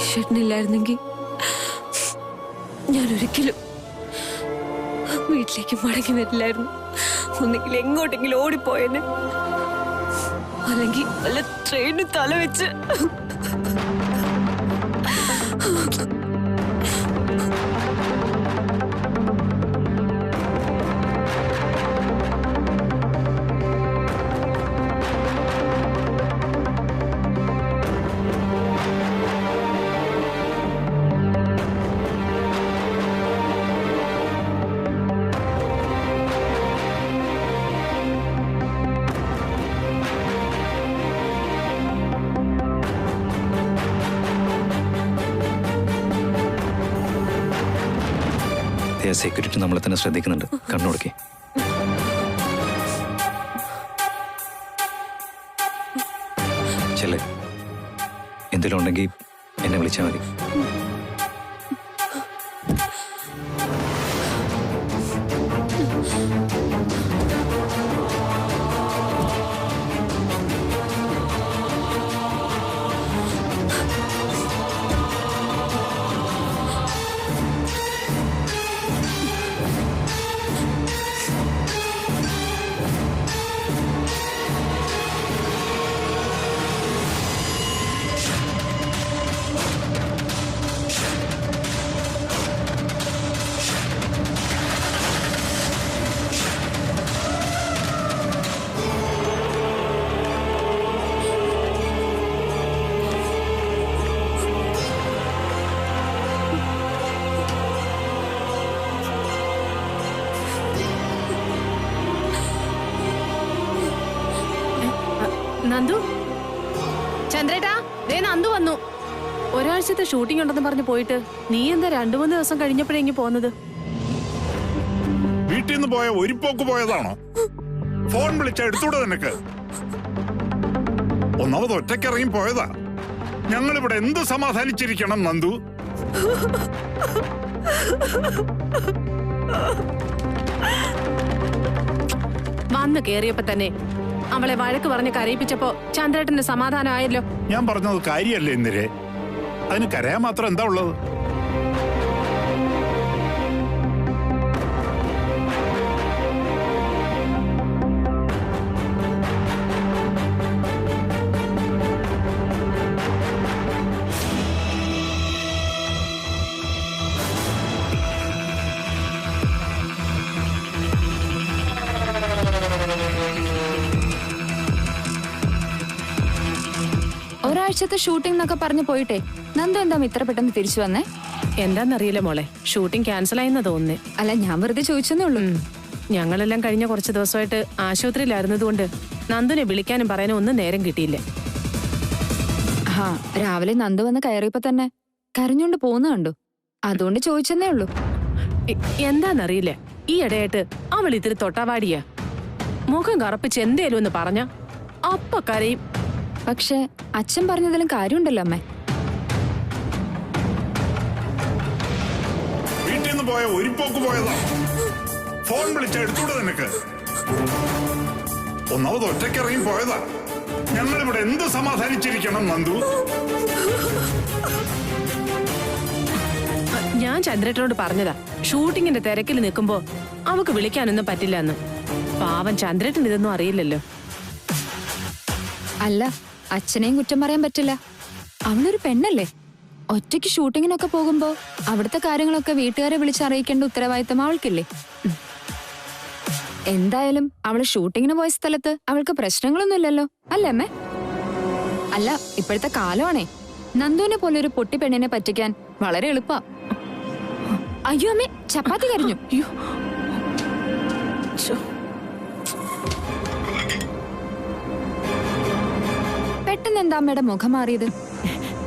ഈശ്വരനില്ലായിരുന്നെങ്കിൽ ഞാൻ ഒരിക്കലും വീട്ടിലേക്ക് മടങ്ങി വരില്ലായിരുന്നു. ഒന്നെങ്കിൽ എങ്ങോട്ടെങ്കിലും ഓടിപ്പോയെന്ന്, അല്ലെങ്കിൽ വല്ല ട്രെയിനിൽ തല വെച്ച്. സെക്യൂരിറ്റി നമ്മളെ തന്നെ ശ്രദ്ധിക്കുന്നുണ്ട്. കണ്ണുടക്കി. ചെല്ല്. എന്തെങ്കിലും ഉണ്ടെങ്കിൽ എന്നെ വിളിച്ചാൽ മതി. നന്ദു, ചന്ദ്രേട്ടാ, ദേ നന്ദു വന്നു. ഒരാഴ്ചത്തെ ഷൂട്ടിംഗ് ഉണ്ടെന്ന് പറഞ്ഞു പോയിട്ട് നീ എന്താ 2-3 ദിവസം കഴിഞ്ഞപ്പോഴെങ്കിൽ പോന്നത്? വീട്ടിൽ നിന്ന് പോയ ഒരു പോക്ക് പോയതാണോ? ഫോൺ വിളിച്ച എടുത്തൂടെ നിനക്ക്? ഒന്നാമത് ഒറ്റക്കിറങ്ങി പോയതാ. ഞങ്ങളിവിടെ എന്ത് സമാധാനിച്ചിരിക്കണം നന്ദു? വന്ന് കേറിയപ്പോ തന്നെ അവളെ വഴക്ക് പറഞ്ഞ് കരയിപ്പിച്ചപ്പോ ചന്ദ്രേട്ടന്റെ സമാധാനമായല്ലോ. ഞാൻ പറഞ്ഞത് കാര്യല്ലേ ഇന്ദിരേ? അതിന് കരയാൻ മാത്രം എന്താ ഉള്ളത്? ഒരാഴ്ചത്തെ ഷൂട്ടിംഗ് എന്നൊക്കെ പറഞ്ഞു പോയിട്ടേ നന്ദു എന്താ ഇത്ര പെട്ടെന്ന് തിരിച്ചു വന്നേ? എന്താന്നറിയില്ല മോളെ, ഷൂട്ടിംഗ് ക്യാൻസൽ ആയെന്നാ തോന്നുന്നേ. അല്ല, ഞാൻ വെറുതെ ചോദിച്ചെന്നേ ഉള്ളൂ. ഞങ്ങളെല്ലാം കഴിഞ്ഞ കുറച്ച് ദിവസമായിട്ട് ആശുപത്രിയിലായിരുന്നതുകൊണ്ട് നന്ദുനെ വിളിക്കാനും പറയാനും ഒന്നും നേരം കിട്ടിയില്ല. രാവിലെ നന്ദു വന്ന് കയറിയപ്പോ തന്നെ കരഞ്ഞോണ്ട് പോകുന്ന കണ്ടു. അതുകൊണ്ട് ചോദിച്ചെന്നേ ഉള്ളൂ. എന്താന്നറിയില്ല, ഈ ഇടയായിട്ട് അവൾ ഇത്തിരി തൊട്ടാവാടിയാ. മുഖം കറുപ്പിച്ച് എന്തേലും ഒന്ന് പറഞ്ഞ അപ്പ കരയും. പക്ഷെ അച്ഛൻ പറഞ്ഞതിലും കാര്യമുണ്ടല്ലോ അമ്മേ. വീട്ടിൽ നിന്ന് പോയ ഒരു പോക്ക് പോയതാ. ഫോൺ വിളിച്ച എടുത്തൂടെ നിനക്ക്? ഒന്നാമത് ഒറ്റക്കിറങ്ങി പോയതാ. ഞങ്ങളിവിടെ എന്ത് സമാധാനിച്ചിരിക്കണം നന്ദു? ഞാൻ ചന്ദ്രേട്ടനോട് പറഞ്ഞതാ, ഷൂട്ടിങ്ങിന്റെ തിരക്കിൽ നിൽക്കുമ്പോ അവക്ക് വിളിക്കാനൊന്നും പറ്റില്ല എന്ന്. പാവം ചന്ദ്രേട്ടൻ ഇതൊന്നും അറിയില്ലല്ലോ. അല്ല, അച്ഛനെയും കുറ്റം പറയാൻ പറ്റില്ല. അവളൊരു പെണ്ണല്ലേ. ഒറ്റയ്ക്ക് ഷൂട്ടിങ്ങിനൊക്കെ പോകുമ്പോ അവിടുത്തെ കാര്യങ്ങളൊക്കെ വീട്ടുകാരെ വിളിച്ചറിയിക്കേണ്ട ഉത്തരവാദിത്തം അവൾക്കില്ലേ? എന്തായാലും അവള് ഷൂട്ടിങ്ങിന് പോയ സ്ഥലത്ത് അവൾക്ക് പ്രശ്നങ്ങളൊന്നുമില്ലല്ലോ, അല്ലേ അമ്മേ? അല്ല, ഇപ്പോഴത്തെ കാലമാണേ. നന്ദുവിനെ പോലെ ഒരു പൊട്ടി പെണ്ണിനെ പറ്റിക്കാൻ വളരെ എളുപ്പാ. അയ്യോ അമ്മേ, ചപ്പാത്തി കരിഞ്ഞു. പെട്ടെന്ന് എന്താ അമ്മയുടെ മുഖം മാറിയത്?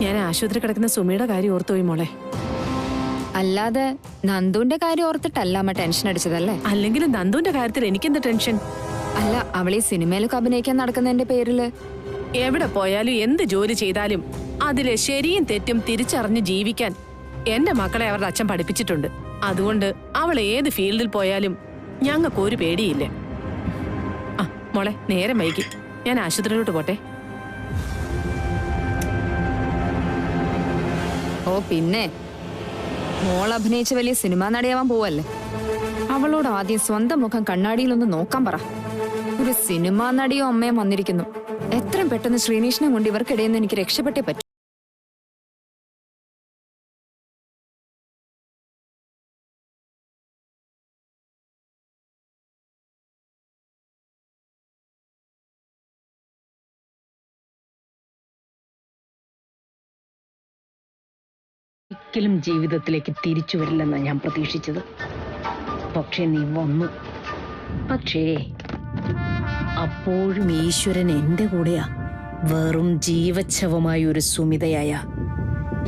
ഞാൻ ആശുപത്രി കിടക്കുന്ന സുമിയുടെ കാര്യം ഓർത്തുപോയി മോളെ. അല്ലാതെ നന്ദുവിന്റെ കാര്യം ഓർത്തിട്ടല്ല അമ്മ ടെൻഷൻ അടിച്ചതല്ലേ? അല്ലെങ്കിൽ നന്ദുവിന്റെ കാര്യത്തിൽ എനിക്കെന്താ ടെൻഷൻ? അല്ല, അവളീ സിനിമയിലൊക്കെ അഭിനയിക്കാൻ നടക്കുന്നതിന്റെ പേരില് എവിടെ പോയാലും എന്ത് ജോലി ചെയ്താലും അതിലെ ശരിയും തെറ്റും തിരിച്ചറിഞ്ഞ് ജീവിക്കാൻ എന്റെ മക്കളെ അവരുടെ അച്ഛൻ പഠിപ്പിച്ചിട്ടുണ്ട്. അതുകൊണ്ട് അവൾ ഏത് ഫീൽഡിൽ പോയാലും ഞങ്ങൾക്ക് ഒരു പേടിയില്ല. ആ മോളെ, നേരം വൈകി, ഞാൻ ആശുപത്രിയിലോട്ട് പോട്ടെ. ഓ പിന്നെ മോൾ അഭിനയിച്ച വലിയ സിനിമാ നടിയാവാൻ പോവല്ലേ. അവളോട് ആദ്യം സ്വന്തം മുഖം കണ്ണാടിയിലൊന്ന് നോക്കാൻ പറ. ഒരു സിനിമാ നടിയോ അമ്മയും വന്നിരിക്കുന്നു. എത്രയും പെട്ടെന്ന് ശ്രീനീഷിനെ കൊണ്ട് ഇവർക്കിടയിൽ നിന്ന് എനിക്ക് രക്ഷപ്പെട്ടേ പറ്റും. ഒരിക്കലും ജീവിതത്തിലേക്ക് തിരിച്ചു വരില്ലെന്നാണ് ഞാൻ പ്രതീക്ഷിച്ചത്. പക്ഷെ നീ വന്നു. പക്ഷേ അപ്പോഴും ഈശ്വരൻ എന്റെ കൂടെയാ. വെറും ജീവച്ഛവമായ ഒരു സുമിതയായ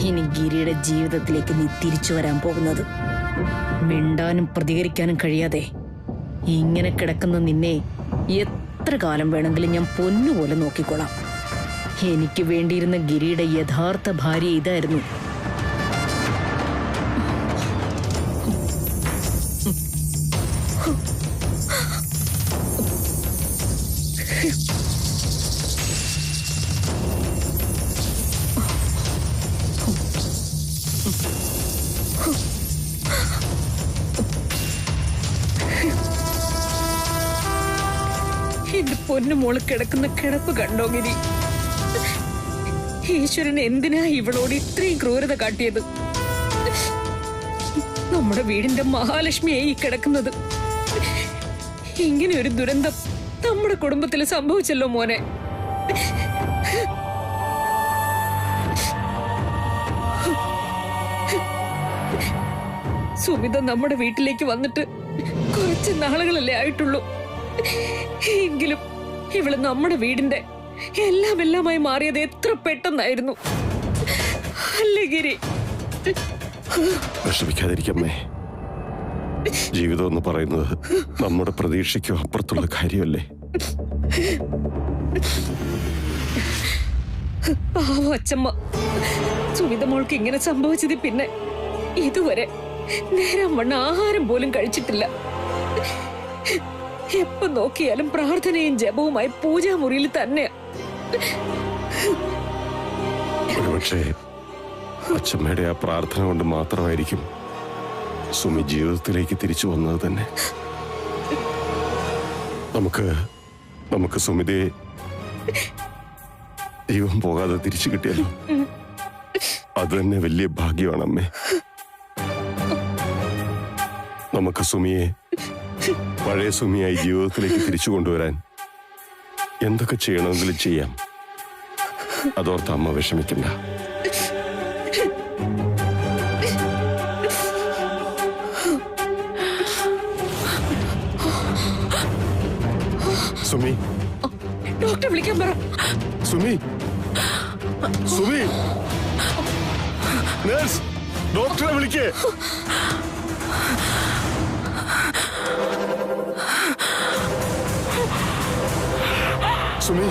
ഇനി ഗിരിയുടെ ജീവിതത്തിലേക്ക് നീ തിരിച്ചു വരാൻ പോകുന്നത്. മിണ്ടാനും പ്രതികരിക്കാനും കഴിയാതെ ഇങ്ങനെ കിടക്കുന്ന നിന്നെ എത്ര കാലം വേണമെങ്കിലും ഞാൻ പൊന്നുപോലെ നോക്കിക്കോളാം. എനിക്ക് വേണ്ടിയിരുന്ന ഗിരിയുടെ യഥാർത്ഥ ഭാര്യ ഇതായിരുന്നു. എന്റെ പൊന്നുമോള് കിടക്കുന്ന കിടപ്പ് കണ്ടോ ഗിരി? ഈശ്വരൻ എന്തിനാ ഇവളോട് ഇത്രയും ക്രൂരത കാട്ടിയത്? നമ്മുടെ വീടിന്റെ മഹാലക്ഷ്മിയായി കിടക്കുന്നത്. ഇങ്ങനെ ഒരു ദുരന്തം നമ്മുടെ കുടുംബത്തിൽ സംഭവിച്ചല്ലോ മോനെ. സുമിത നമ്മുടെ വീട്ടിലേക്ക് വന്നിട്ട് കുറച്ച് നാളുകളല്ലേ ആയിട്ടുള്ളൂ. എങ്കിലും ഇവള് നമ്മുടെ വീടിന്റെ എല്ലാമായി മാറിയത് എത്ര പെട്ടെന്നായിരുന്നു അല്ലേ ഗിരി? വിഷമിക്കാതിരിക്കമ്മേ. ജീവിതം എന്ന് പറയുന്നത് നമ്മുടെ പ്രതീക്ഷയ്ക്കും അപ്പുറത്തുള്ള കാര്യമല്ലേ. പാവം അച്ചമ്മ. സുമിത മോൾക്ക് ഇങ്ങനെ സംഭവിച്ചത് പിന്നെ ഇതുവരെ നേരം വണ്ണ ആഹാരം പോലും കഴിച്ചിട്ടില്ല. എപ്പോ നോക്കിയാലും പ്രാർത്ഥനയും ജപവുമായി പൂജാമുറിയിൽ തന്നെയാ. ഒരുപക്ഷെ അച്ഛമ്മയുടെ ആ പ്രാർത്ഥന കൊണ്ട് മാത്രമായിരിക്കും സുമി ജീവിതത്തിലേക്ക് തിരിച്ചു വന്നത് തന്നെ. നമുക്ക് സുമിതയെ ജീവൻ പോകാതെ തിരിച്ചു കിട്ടിയാലോ? അത് തന്നെ വലിയ ഭാഗ്യമാണ് അമ്മേ. നമുക്ക് സുമിയെ പഴയ സുമിയായി ജീവിതത്തിലേക്ക് തിരിച്ചു കൊണ്ടുവരാൻ എന്തൊക്കെ ചെയ്യണമെങ്കിലും ചെയ്യാം. അതോർത്ത് അമ്മ വിഷമിക്കണ്ട. സുമി, ഡോക്ടറെ വിളിക്കാൻ പറ. സുമി, സുമി, നഴ്സ്, ഡോക്ടറെ വിളിക്കേ. സുമി,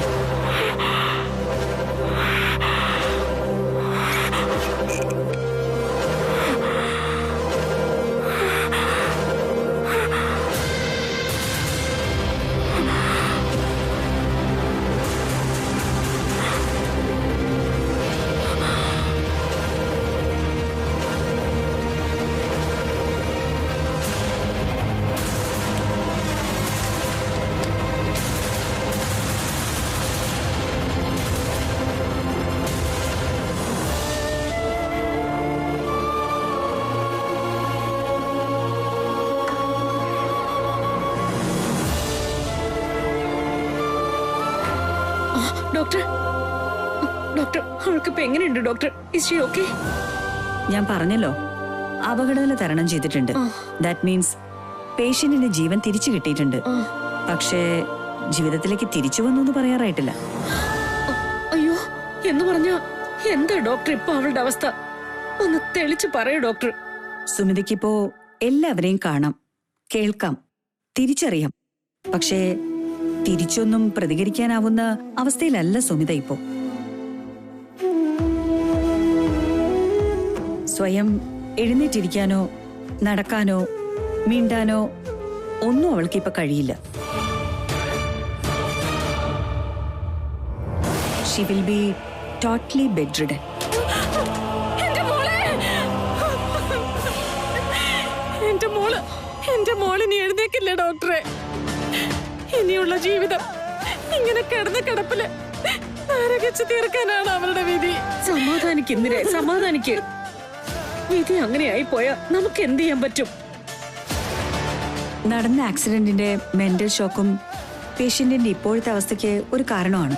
ഡോക്ടർ, ഡോക്ടർ, അവൾക്കിപ്പോ എങ്ങനെയുണ്ട് ഡോക്ടർ? Is she okay? ഞാൻ പറഞ്ഞല്ലോ, അപകടനില തരണം ചെയ്തിട്ടുണ്ട്. ദാറ്റ് മീൻസ് പേഷ്യന്റിന്റെ ജീവൻ തിരിച്ചു കിട്ടിയിട്ടുണ്ട്. പക്ഷേ ജീവിതത്തിലേക്ക് തിരിച്ചു വന്നു എന്ന് പറയാറായിട്ടില്ല. അയ്യോ, എന്ന് പറഞ്ഞാ എന്താ ഡോക്ടർ ഇപ്പൊ അവളുടെ അവസ്ഥ? ഒന്ന് തെളിച്ചു പറയൂ ഡോക്ടർ. സുമിതയ്ക്കിപ്പോ എല്ലാവരെയും കാണാം, കേൾക്കാം, തിരിച്ചറിയാം. പക്ഷേ തിരിച്ചൊന്നും പ്രതികരിക്കാനാവുന്ന അവസ്ഥയിലല്ല സുമിത ഇപ്പോ. സ്വയം എഴുന്നേറ്റിരിക്കാനോ നടക്കാനോ മിണ്ടാനോ ഒന്നും അവൾക്കിപ്പോ കഴിയില്ല. She will be totally bedridden. മോളിനി എഴുന്നേക്കില്ല ഡോക്ടറെ. ഇനിയുള്ള ജീവിതം ഇങ്ങനെ കിടന്ന കിടപ്പില് നരകിച്ച് തീർക്കാനാണ് അവരുടെ വിധി. സമാധാനിക്കുന്നില്ലേ, സമാധാനിക്ക്. വിധി അങ്ങനെ ആയി പോയാ നമുക്ക് എന്ത് ചെയ്യാൻ പറ്റും? നടന്ന ആക്സിഡന്റിന്റെ മെന്റൽ ഷോക്കും പേഷ്യന്റിന്റെ ഇപ്പോഴത്തെ അവസ്ഥയ്ക്ക് ഒരു കാരണമാണ്.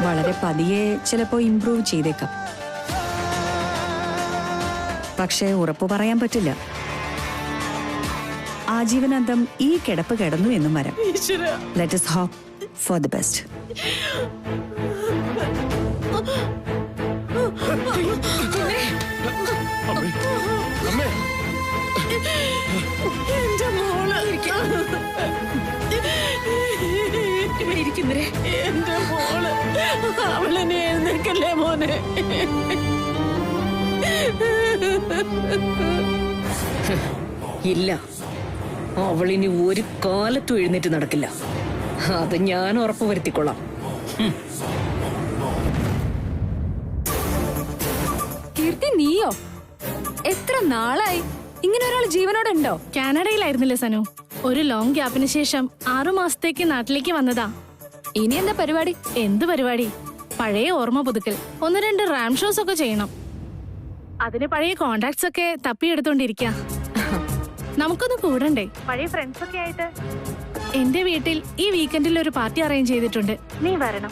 വളരെ പതിയെ ചിലപ്പോ ഇംപ്രൂവ് ചെയ്തേക്കാം. പക്ഷേ ഉറപ്പു പറയാൻ പറ്റില്ല. ആജീവനാന്തം ഈ കിടപ്പ് കിടന്നു എന്നും വരാം. Let us hope for the best. എന്റെ മോള് എന്റെ മോള് അവളെന്നെ എഴുന്നേക്കല്ലേ മോനെ. ഇല്ല, അവളിനി ഒരു കാലത്തും എഴുന്നേറ്റ് നടക്കില്ല. അത് ഞാൻ ഉറപ്പു വരുത്തിക്കൊള്ളാം. കീർത്തി, നീയോ? എത്ര നാളായി ഇങ്ങനെ ഒരാൾ ജീവനോടുണ്ടോ? കാനഡയിലായിരുന്നില്ലേ സനു? ഒരു ലോങ് ഗ്യാപ്പിന് ശേഷം 6 മാസത്തേക്ക് നാട്ടിലേക്ക് വന്നതാ. ഇനി എന്താ പരിപാടി? എന്ത് പരിപാടി? പഴയ ഓർമ്മ പുതുക്കൽ, 1-2 റാം ഷോസ് ഒക്കെ ചെയ്യണം. അതിന് പഴയ കോണ്ടാക്ട്സ് ഒക്കെ തപ്പിയെടുത്തോണ്ടിരിക്ക. നമുക്കൊന്ന് കൂടണ്ടേ പഴയ ഫ്രണ്ട്സ് ഒക്കെ ആയിട്ട്? എന്റെ വീട്ടിൽ ഈ വീക്കെൻഡിൽ ഒരു പാർട്ടി അറേഞ്ച് ചെയ്തിട്ടുണ്ട്. നീ വരണം.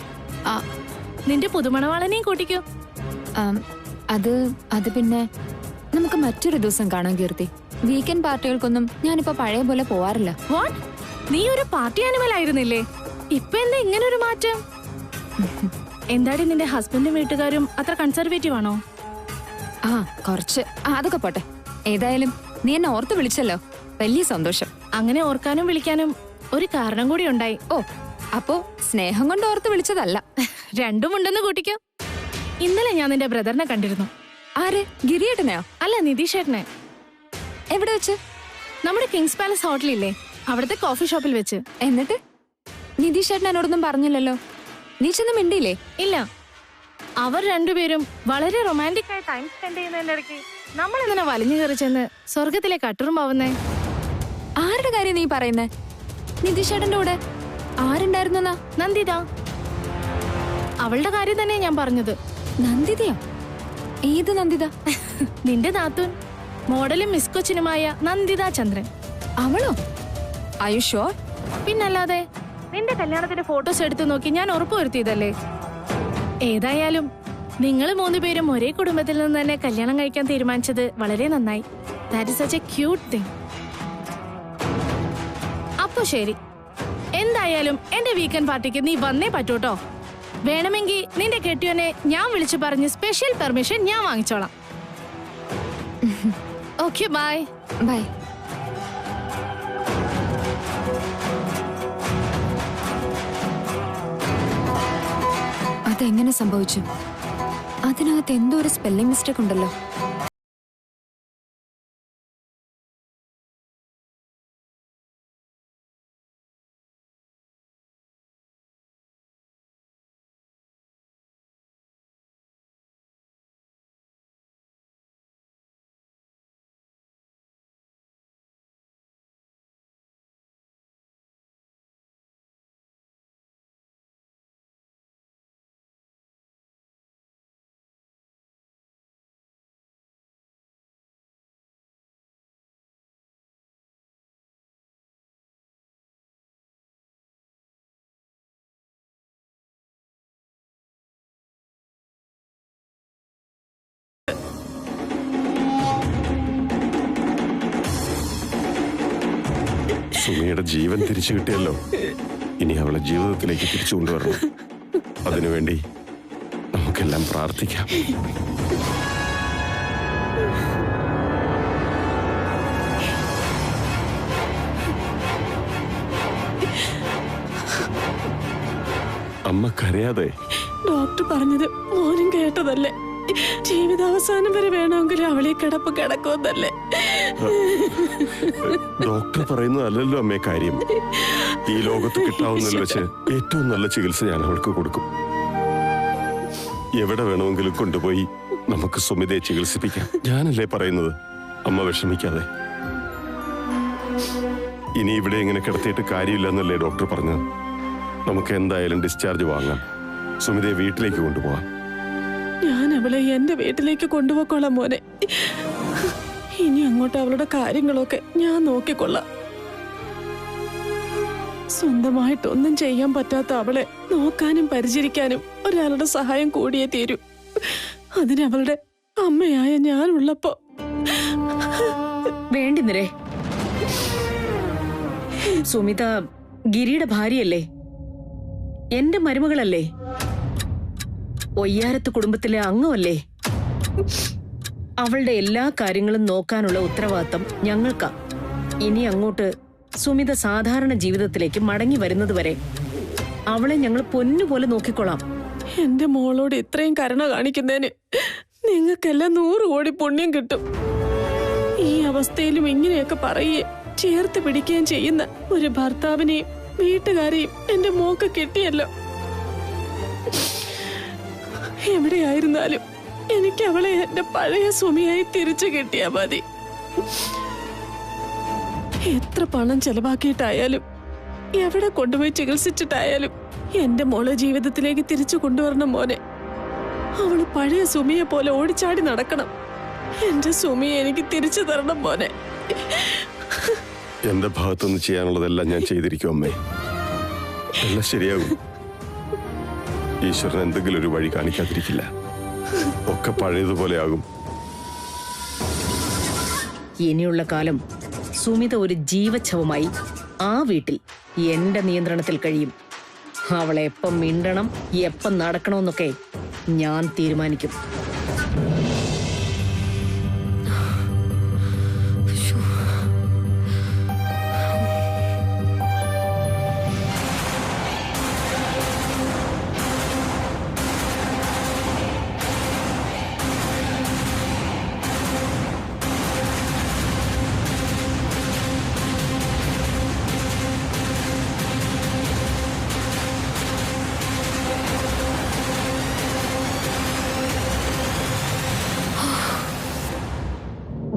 നിന്റെ പുതുമണവാളനെയും കൂട്ടിക്കോ. അത് പിന്നെ നമുക്ക് മറ്റൊരു ദിവസം കാണാം കീർത്തി. വീക്കെൻഡ് പാർട്ടികൾക്കൊന്നും ഞാനിപ്പോ പഴയ പോലെ പോവാറില്ല. വാട്ട്? നീ ഒരു പാർട്ടി ആനിമൽ ആയിരുന്നില്ലേ? ഇപ്പൊ എന്താ ഇങ്ങനെ ഒരു മാറ്റം? എന്താടി നിന്റെ ഹസ്ബൻഡും വീട്ടുകാരും അത്ര കൺസർവേറ്റീവ് ആണോ? ആ, കുറച്ച്. അതൊക്കെ പോട്ടെ. ഏതായാലും നീ എന്നെ ഓർത്ത് വിളിച്ചല്ലോ, വലിയ സന്തോഷം. അങ്ങനെ ഓർക്കാനും വിളിക്കാനും ഒരു കാരണം കൂടി ഉണ്ടായി. ഓ, അപ്പോ സ്നേഹം കൊണ്ട് ഓർത്ത് വിളിച്ചതല്ല. രണ്ടുമുണ്ടെന്ന് കൂട്ടിക്കോ. ഇന്നലെ ഞാൻ നിന്റെ ബ്രദറിനെ കണ്ടിരുന്നു. ആര്? ഗിരിയേട്ടനെയോ? അല്ല, നിതീഷേട്ടനെ. എവിടെ വെച്ച്? നമ്മുടെ കിങ്സ് പാലസ് ഹോട്ടലില്ലേ, അവിടുത്തെ കോഫി ഷോപ്പിൽ വെച്ച്. എന്നിട്ട് നിതീഷേട്ടൻ എന്നോടൊന്നും പറഞ്ഞില്ലല്ലോ. നീ ചെന്ന് മിണ്ടിയില്ലേ? ഇല്ല, അവർ രണ്ടുപേരും വളരെ റൊമാൻറ്റിക് ആയി ടൈം സ്പെൻഡ് ചെയ്യുന്നതിന്റെ ഇടയ്ക്ക് നമ്മൾ എന്തിനാ വലിഞ്ഞു കയറി ചെന്ന് സ്വർഗത്തിലേക്ക് അട്ടുറുമ്പാവുന്നേ? ആരുടെ കാര്യം നീ പറയുന്നേ? നിതീഷേട്ടന്റെ കൂടെ ആരുണ്ടായിരുന്നാ? നന്ദിത. അവളുടെ കാര്യം തന്നെ ഞാൻ പറഞ്ഞത്. നന്ദിതയോ? ഏത് നന്ദിത? നിന്റെ നാത്തൂൻ, മോഡലും മിസ് കൊച്ചിനുമായ നന്ദിത ചന്ദ്രൻ. അവളോ? Are you sure? പിന്നല്ലാതെ. നിന്റെ കല്യാണത്തിന്റെ ഫോട്ടോസ് എടുത്തു നോക്കി ഞാൻ ഉറപ്പുവരുത്തിയതല്ലേ. ഏതായാലും നിങ്ങൾ 3 പേരും ഒരേ കുടുംബത്തിൽ നിന്ന് തന്നെ കല്യാണം കഴിക്കാൻ തീരുമാനിച്ചത് വളരെ നന്നായി. That is such A cute thing. അപ്പൊ ശരി, എന്തായാലും എന്റെ വീക്കെൻഡ് പാർട്ടിക്ക് നീ വന്നേ പറ്റൂട്ടോ. വേണമെങ്കിൽ നിന്റെ കെട്ടിയോനെ ഞാൻ വിളിച്ചു പറഞ്ഞ് സ്പെഷ്യൽ പെർമിഷൻ ഞാൻ വാങ്ങിച്ചോളാം. Okay, bye. ബൈ. അതെങ്ങനെ സംഭവിച്ചു? അതിനകത്ത് എന്തോ ഒരു സ്പെല്ലിംഗ് മിസ്റ്റേക്ക് ഉണ്ടല്ലോ. സുമിയുടെ ജീവൻ തിരിച്ചു കിട്ടിയല്ലോ. ഇനി അവളെ ജീവിതത്തിലേക്ക് തിരിച്ചു കൊണ്ടുവരണം. അതിനുവേണ്ടി നമുക്കെല്ലാം പ്രാർത്ഥിക്കാം. അമ്മ കരയാതെ. ഡോക്ടർ പറഞ്ഞത് മോനും കേട്ടതല്ലേ? ജീവിതാവസാനം വരെ വേണമെങ്കിൽ അവളെ കിടപ്പ് കിടക്കുമെന്നല്ലേ? ഡോക്ടർ പറയുന്നതല്ലല്ലോ അമ്മേ കാര്യം. ഈ ലോകത്ത് കിട്ടാവുന്നതിൽ വെച്ച് ഏറ്റവും നല്ല ചികിത്സ ഞാൻ അവൾക്ക് കൊടുക്കും. എവിടെ വേണമെങ്കിലും കൊണ്ടുപോയി നമുക്ക് സുമിതയെ ചികിത്സിപ്പിക്കാം. ഞാനല്ലേ പറയുന്നത്. അമ്മ വിഷമിക്കാതെ. ഇനി ഇവിടെ ഇങ്ങനെ കിടത്തിയിട്ട് കാര്യമില്ലെന്നല്ലേ ഡോക്ടർ പറഞ്ഞത്? നമുക്ക് എന്തായാലും ഡിസ്ചാർജ് വാങ്ങാം. സുമിതയെ വീട്ടിലേക്ക് കൊണ്ടുപോവാം. ഞാൻ അവളെ എന്റെ വീട്ടിലേക്ക് കൊണ്ടുപോയിക്കോളാം മോനെ. ഇനി അങ്ങോട്ട് അവളുടെ കാര്യങ്ങളൊക്കെ ഞാൻ നോക്കിക്കൊള്ളാം. സ്വന്തമായിട്ടൊന്നും ചെയ്യാൻ പറ്റാത്ത അവളെ നോക്കാനും പരിചരിക്കാനും ഒരാളുടെ സഹായം കൂടിയേ തീരൂ. അതിനവളുടെ അമ്മയായ ഞാനുള്ളപ്പോ. വേണ്ടിന്നരേ, സുമിത ഗിരിയുടെ ഭാര്യയല്ലേ, എന്റെ മരുമകളല്ലേ, ഒയ്യാരത്ത് കുടുംബത്തിലെ അംഗമല്ലേ. അവളുടെ എല്ലാ കാര്യങ്ങളും നോക്കാനുള്ള ഉത്തരവാദിത്തം ഞങ്ങൾക്കാ. ഇനി അങ്ങോട്ട് സുമിത സാധാരണ ജീവിതത്തിലേക്ക് മടങ്ങി വരുന്നതുവരെ അവളെ ഞങ്ങൾ പൊന്നുപോലെ നോക്കിക്കൊള്ളാം. എന്റെ മോളോട് ഇത്രയും കരുണ കാണിക്കുന്നതിന് നിങ്ങൾക്കെല്ലാം 100 കോടി പുണ്യം കിട്ടും. ഈ അവസ്ഥയിലും ഇങ്ങനെയൊക്കെ പറയുകയും ചേർത്ത് പിടിക്കുകയും ചെയ്യുന്ന ഒരു ഭർത്താവിനെയും വീട്ടുകാരെയും എന്റെ മോക്ക് കിട്ടിയല്ലോ. എവിടെയായിരുന്നാലും എനിക്ക് അവളെ എന്റെ പഴയ സുമിയായി തിരിച്ചു കിട്ടിയാ മതി. എത്ര പണം ചെലവാക്കിയിട്ടായാലും എവിടെ കൊണ്ടുപോയി ചികിത്സിച്ചിട്ടായാലും എന്റെ മോളെ ജീവിതത്തിലേക്ക് തിരിച്ചു കൊണ്ടുവരണം മോനെ. അവള് പഴയ സുമിയെ പോലെ ഓടിച്ചാടി നടക്കണം. എന്റെ സുമിയെ എനിക്ക് തിരിച്ചു തരണം മോനെ. എന്റെ ഭാഗത്തുനിന്ന് ചെയ്യാനുള്ളതെല്ലാം ഞാൻ ചെയ്തിരിക്കും അമ്മേ. എല്ലാം ശരിയാകും. ഈശ്വരൻ എന്തെങ്കിലും ഒരു വഴി കാണിക്കാതിരിക്കില്ല. ഒക്കെ പഴയതുപോലെ ആകും. ഇനിയുള്ള കാലം സുമിത ഒരു ജീവച്ഛവമായി ആ വീട്ടിൽ എന്റെ നിയന്ത്രണത്തിൽ കഴിയും. അവളെ എപ്പം മിണ്ടണം, എപ്പം നടക്കണമെന്നൊക്കെ ഞാൻ തീരുമാനിക്കും.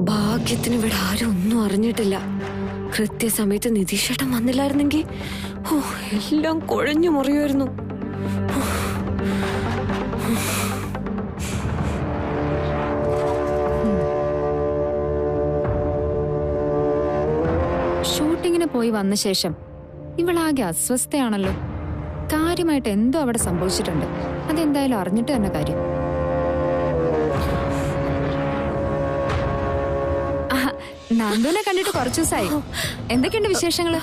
ഭാഗ്യത്തിന് ഇവിടെ ആരും ഒന്നും അറിഞ്ഞിട്ടില്ല. കൃത്യസമയത്ത് നിതീഷേട്ടൻ വന്നില്ലായിരുന്നെങ്കിൽ എല്ലാം കുഴഞ്ഞു മുറിയുമായിരുന്നു. ഷൂട്ടിങ്ങിന് പോയി വന്ന ശേഷം ഇവളാകെ അസ്വസ്ഥയാണല്ലോ. കാര്യമായിട്ട് എന്തോ അവിടെ സംഭവിച്ചിട്ടുണ്ട്. അതെന്തായാലും അറിഞ്ഞിട്ട് തന്നെ കാര്യം. നന്ദുനെ കണ്ടിട്ട് കുറച്ചു ദിവസമായി. എന്തൊക്കെയുണ്ട് വിശേഷങ്ങള്?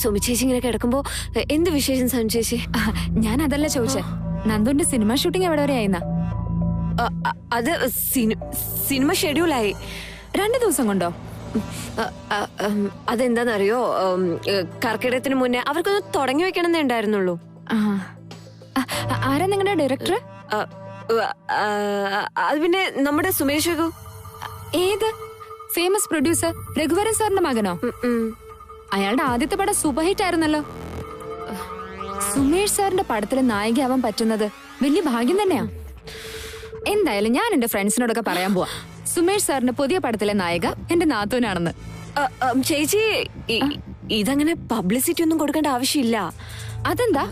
സുമി ചേച്ചി ഇങ്ങനെ കിടക്കുമ്പോ എന്ത് വിശേഷം സുമി ചേച്ചി? ഞാൻ അതല്ല ചോദിച്ചേ, നന്ദുന്റെ സിനിമ ഷൂട്ടിംഗ് എവിടെ വരെ ആയിന്നാ? അത് സിനിമ ഷെഡ്യൂളായി 2 ദിവസം കൊണ്ടോ? അതെന്താന്നറിയോ, കർക്കിടകത്തിന് മുന്നേ അവർക്കൊന്ന് തുടങ്ങി വെക്കണമെന്നേ ഉണ്ടായിരുന്നുള്ളൂ. ആരാ നിങ്ങളുടെ ഡയറക്ടർ? അത് പിന്നെ നമ്മുടെ സുമേഷ്. ഏത്? ഫേമസ് പ്രൊഡ്യൂസർ രഘുവരൻ സാറിന്റെ മകനോ? അയാളുടെ ആദ്യത്തെ പടം സൂപ്പർ ഹിറ്റ് ആയിരുന്നല്ലോ. സുമേഷ് സാറിന്റെ പടത്തില് നായികയാവാൻ പറ്റുന്നത് വലിയ ഭാഗ്യം തന്നെയാ. എന്തായാലും ഞാൻ എന്റെ ഫ്രണ്ട്സിനോടൊക്കെ പറയാൻ പോവാ, സുമേഷ് സാറിന്റെ പുതിയ പടത്തിലെ നായിക എന്റെ നാത്തൂനാണെന്ന്. ചേച്ചി, ഇതങ്ങനെ പബ്ലിസിറ്റി ഒന്നും കൊടുക്കേണ്ട ആവശ്യമില്ല. അതെന്താ?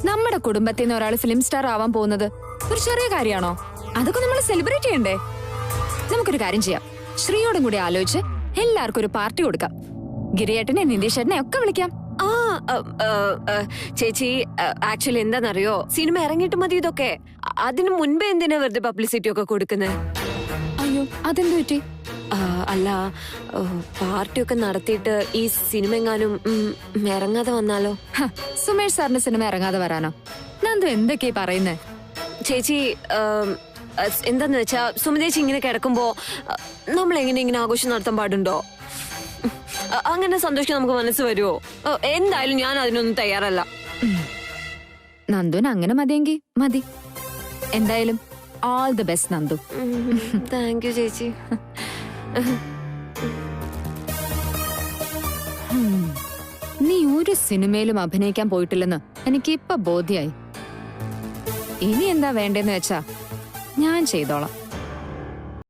നമ്മുടെ കുടുംബത്തിൽ നിന്ന് ഒരാൾ ഫിലിം സ്റ്റാർ ആവാൻ പോകുന്നത് ഒരു ചെറിയ കാര്യമാണോ? അതൊക്കെ നമ്മൾ സെലിബ്രേറ്റ് ചെയ്യണ്ടേ? നമുക്കൊരു കാര്യം ചെയ്യാം, ശ്രീയോടും കൂടി ആലോചിച്ച് എല്ലാവർക്കും ഒരു പാർട്ടി കൊടുക്കാം. ഗിരിയേട്ടനെ നിതീഷേട്ടനെ ഒക്കെ വിളിക്കാം. ചേച്ചി, ആക്ച്വലി എന്താന്നറിയോ, സിനിമ ഇറങ്ങിയിട്ട് മതി ഇതൊക്കെ. അതിനു മുൻപേ എന്തിനാ വെറുതെ പബ്ലിസിറ്റി ഒക്കെ കൊടുക്കുന്നത്? അയ്യോ, അതെന്ത് പറ്റി? അല്ല, പാർട്ടിയൊക്കെ നടത്തിയിട്ട് ഈ സിനിമ എങ്ങാനും ഇറങ്ങാതെ വന്നാലോ? സുമേഷ് സാറിന്റെ സിനിമ ഇറങ്ങാതെ വരാനോ? നന്ദു എന്തൊക്കെയാ പറയുന്നേ? ചേച്ചി, എന്താന്ന് വെച്ചാ, സുമിതേച്ചി ഇങ്ങനെ കിടക്കുമ്പോ നമ്മൾ ഇങ്ങനെ ആഘോഷം നടത്താൻ പാടുണ്ടോ? അങ്ങനെ സന്തോഷിക്കാൻ നമുക്ക് മനസ്സ് വരുമോ? എന്തായാലും ഞാൻ അതിനൊന്നും തയ്യാറല്ല. നന്ദുന് അങ്ങനെ മതിയെങ്കിൽ മതി. എന്തായാലും all the best Nandu. Thank you ചേച്ചി. നീ ഒരു സിനിമയിലും അഭിനയിക്കാൻ പോയിട്ടില്ലെന്ന് എനിക്ക് ഇപ്പൊ ബോധ്യായി. ഇനി എന്താ വേണ്ടെന്ന് വെച്ചാ ഞാൻ ചെയ്തോളാം.